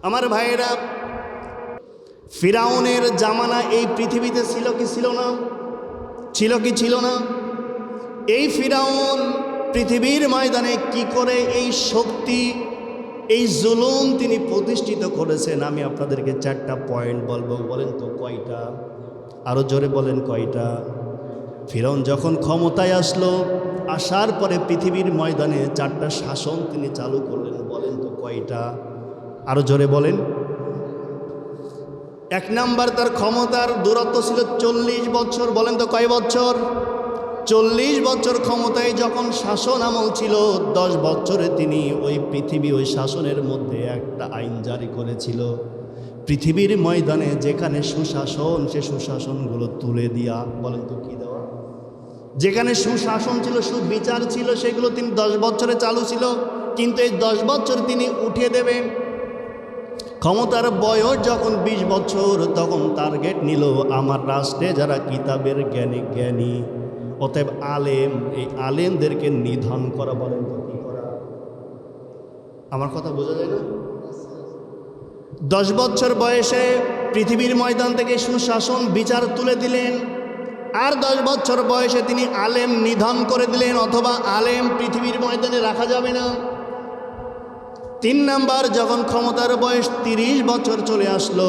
আমার ভাইয়েরা, ফিরাউনের জামানা এই পৃথিবীতে ছিল কি ছিল না? ছিল কি ছিল না? এই ফিরাউন পৃথিবীর ময়দানে কি করে এই শক্তি, এই জুলুম তিনি প্রতিষ্ঠিত করেছেন, আমি আপনাদেরকে 4টা পয়েন্ট বলবো। বলেন তো কয়টা? আরো জোরে বলেন কয়টা? ফিরাউন যখন ক্ষমতায় আসলো, আসার পরে পৃথিবীর ময়দানে 4টা শাসন তিনি চালু করলেন। বলেন তো কয়টা? আরো জোরে বলেন। 1 নাম্বার, তার ক্ষমতার দূরত্ব ছিল 40 বছর। বলেন তো কয় বছর? 40 বছর ক্ষমতায় যখন শাসন আমল ছিল, 10 বছরে তিনি ওই পৃথিবী, ওই শাসনের মধ্যে একটা আইন জারি করেছিল। পৃথিবীর ময়দানে যেখানে সুশাসন, সে সুশাসনগুলো তুলে দিয়া, বলেন তো কি দেওয়া? যেখানে সুশাসন ছিল, সুবিচার ছিল, সেগুলো তিনি 10 বছরে চালু ছিল, কিন্তু এই 10 বছর তিনি উঠিয়ে দেবেন। ক্ষমতার বয়স যখন 20 বছর, তখন টার্গেট নিল আমার রাষ্ট্রে যারা কিতাবের জ্ঞানী, অতএব আলেম, এই আলেমদেরকে নিধন করা। বলেন তো কি করা? আমার কথা বোঝা যায় না? 10 বছর বয়সে পৃথিবীর ময়দান থেকে সুশাসন বিচার তুলে দিলেন, আর 10 বছর বয়সে তিনি আলেম নিধন করে দিলেন, অথবা আলেম পৃথিবীর ময়দানে রাখা যাবে না। 3 নাম্বার, যখন ক্ষমতার বয়স 30 বছর চলে আসলো,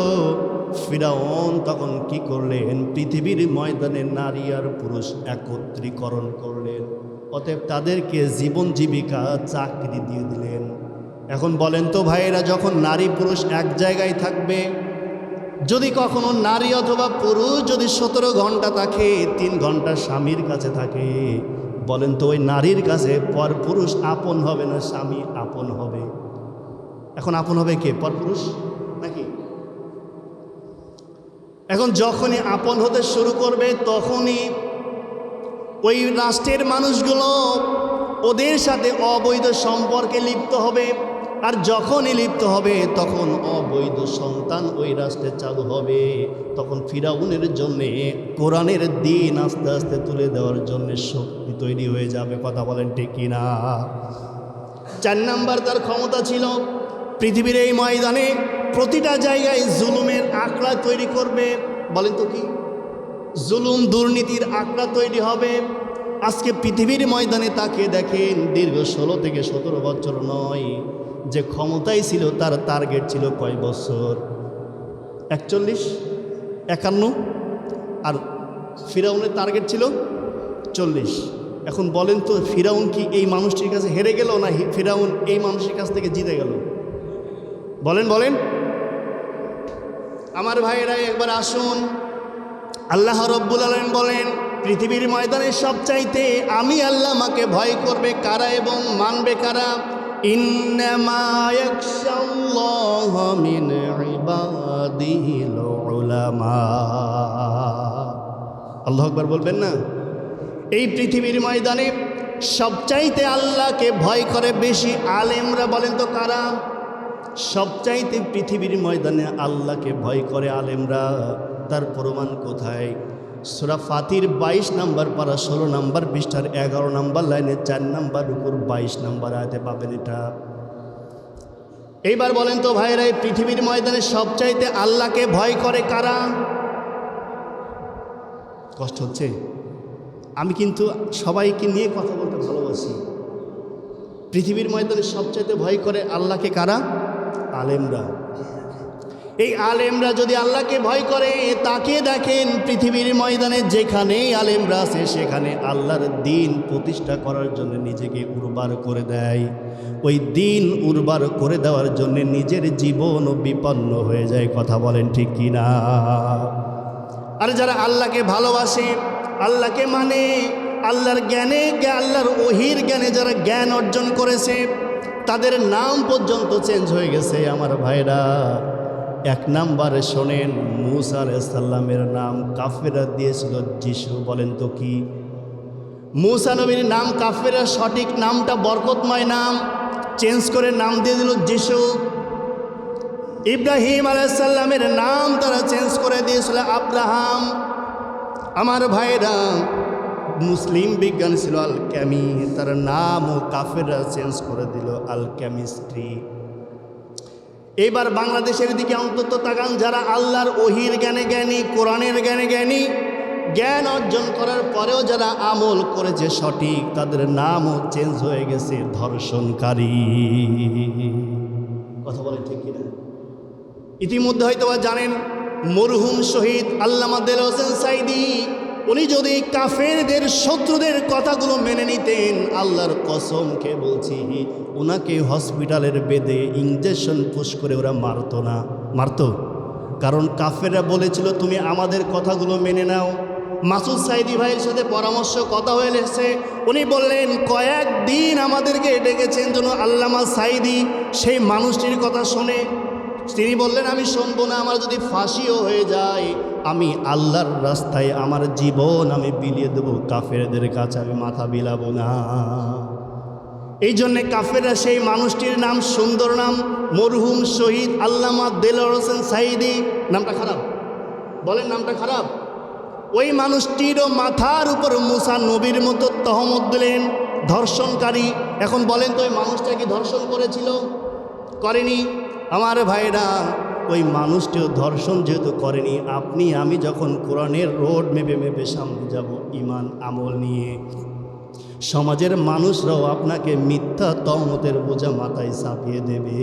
ফিরাউন তখন কি করলেন? পৃথিবীর ময়দানে নারী আর পুরুষ একত্রীকরণ করলেন, অতএব তাদেরকে জীবন জীবিকা চাকরি দিয়ে দিলেন। এখন বলেন তো ভাইয়েরা, যখন নারী পুরুষ এক জায়গায় থাকবে, যদি কখনো নারী অথবা পুরুষ যদি 17 ঘন্টা থাকে, 3 ঘন্টা স্বামীর কাছে থাকে, বলেন তো ওই নারীর কাছে পর পুরুষ আপন হবে না স্বামী আপন হবে? এখন আপন হবে কে? পর পুরুষ নাকি? এখন যখনই আপন হতে শুরু করবে, তখনই ওই রাষ্ট্রের মানুষগুলো ওদের সাথে অবৈধ সম্পর্কে লিপ্ত হবে, আর যখনই লিপ্ত হবে তখন অবৈধ সন্তান ওই রাষ্ট্রে চালু হবে। তখন ফিরাউনের জন্যে কোরআনের দিন আস্তে আস্তে তুলে দেওয়ার জন্য শক্তি তৈরি হয়ে যাবে। কথা বলেন ঠিক কিনা? 4 নাম্বার, তার ক্ষমতা ছিল পৃথিবীর এই ময়দানে প্রতিটা জায়গায় জুলুমের আঁকড়া তৈরি করবে। বলেন তো কি? জুলুম দুর্নীতির আঁকড়া তৈরি হবে। আজকে পৃথিবীর ময়দানে তাকে দেখেন, দীর্ঘ 16 থেকে 17 বছর নয়, যে ক্ষমতায় ছিল তার টার্গেট ছিল কয় বছর? 41, 51, আর ফিরাউনের টার্গেট ছিল 40। এখন বলেন তো, ফিরাউন কি এই মানুষটির কাছে হেরে গেল, না ফিরাউন এই মানুষের কাছ থেকে জিতে গেল? বলেন বলেন আমার ভাইয়েরা, একবার আসুন। আল্লাহ রব্বুল আলামিন বলেন, পৃথিবীর ময়দানে সবচাইতে আমি আল্লাহ মাকে ভয় করবে কারা এবং মানবে কারা? ইন্নামা ইয়াখশাল্লাহ মিন ইবাদিহিল উলামা। আল্লাহু আকবার বলবেন না? এই পৃথিবীর ময়দানে সবচাইতে আল্লাহকে ভয় করে বেশি আলেমরা। বলেন তো কারা? সবচাইতে পৃথিবীর ময়দানে আল্লাহকে ভয় করে আলেমরা। তার প্রমাণ কোথায়? সূরা ফাতির 22 নম্বর পারা 16 নম্বর পৃষ্ঠার 11 নম্বর লাইনে 4 নম্বর রুকুর 22 নম্বর আয়াতে পাবেন এটা। এইবার বলেন তো ভাইরা, এই পৃথিবীর ময়দানে সবচাইতে আল্লাহকে ভয় করে কারা? কষ্ট হচ্ছে? আমি কিন্তু সবাইকে নিয়ে কথা বলতে ভালোবাসি। পৃথিবীর ময়দানে সবচাইতে ভয় করে আল্লাহকে কারা? আলেমরা। এই আলেমরা যদি আল্লাহকে ভয় করে, তাকে দেখেন পৃথিবীর ময়দানে যেখানেই আলেমরা আছে, সেখানে আল্লাহর দিন প্রতিষ্ঠা করার জন্য নিজেকে উর্বর করে দেয়। ওই দিন উর্বর করে দেওয়ার জন্য নিজের জীবনও বিপন্ন হয়ে যায়। কথা বলেন ঠিক কিনা? আর যারা আল্লাহকে ভালোবাসে, আল্লাহকে মানে, আল্লাহর জ্ঞানে, আল্লাহর ওহির জ্ঞানে যারা জ্ঞান অর্জন করেছে, তাদের নাম পর্যন্ত চেঞ্জ হয়ে গেছে। আমার ভাইরা, 1 নম্বরে শোনেন, মূসা আলাইহিস সালামের নাম কাফেররা দিয়েছিল যিশু। বলেন তো কি? মূসা নবীর নাম কাফেররা সঠিক নামটা বরকতময় নাম চেঞ্জ করে নাম দিয়ে দিল যিশু। ইব্রাহিম আলাইহিস সালামের নাম তারা চেঞ্জ করে দিয়েছিল আব্রাহাম। আমার ভাইরা, মুসলিম বিজ্ঞান ছিল আলকেমি, তার নামও কাফেররা চেঞ্জ করে দিল আলকেমিস্ট্রি। এবার বাংলাদেশের দিকে অন্তত তাকান, যারা আল্লাহর ওহির জ্ঞানে জ্ঞানী, কোরআনের জ্ঞানে জ্ঞানী, জ্ঞান অর্জন করার পরেও যারা আমল করেছে সঠিক, তাদের নামও চেঞ্জ হয়ে গেছে ধর্ষণকারী। কথা বলে ঠিক কিনা? ইতিমধ্যে হয়তো জানেন মরহুম শহীদ আল্লামা দেলোয়ার হোসেন সাঈদী, উনি যদি কাফেরদের শত্রুদের কথাগুলো মেনে নিতেন, আল্লাহর কসম খেয়ে বলছি, ওনাকে হসপিটালের বেডে ইঞ্জেকশন পুশ করে ওরা মারতো না। মারতো, কারণ কাফেররা বলেছিল তুমি আমাদের কথাগুলো মেনে নাও। মাসুদ সাঈদী ভাইয়ের সাথে পরামর্শ কথা হয়ে এসেছে, উনি বললেন কয়েকদিন আমাদেরকে ডেকেছেন যেন আল্লামা সাঈদী সেই মানুষটির কথা শোনে। তিনি বললেন আমি শুনবো না, আমার যদি ফাঁসিও হয়ে যায় আমি আল্লাহর রাস্তায় আমার জীবন আমি বিলিয়ে দেবো, কাফেরদের কাছে আমি মাথা বিলাবো না। এই জন্যে কাফেররা সেই মানুষটির নাম, সুন্দর নাম, মরহুম শহীদ আল্লামা দেলোয়ার হোসেন সাঈদী। নামটা খারাপ? বলেন নামটা খারাপ? ওই মানুষটিরও মাথার উপর মুসা নবীর মতো তহমত দিলেন, ধর্ষণকারী। এখন বলেন তো ওই মানুষটা কি ধর্ষণ করেছিল? করেনি। আমার ভাইরা, ওই মানুষটিও ধর্ষণ যেহেতু করেনি, আপনি আমি যখন কোরআনের রোড মেপে মেপে সামনে যাব ঈমান আমল নিয়ে, সমাজের মানুষরাও আপনাকে মিথ্যা তহমতের বোঝা মাথায় চাপিয়ে দেবে।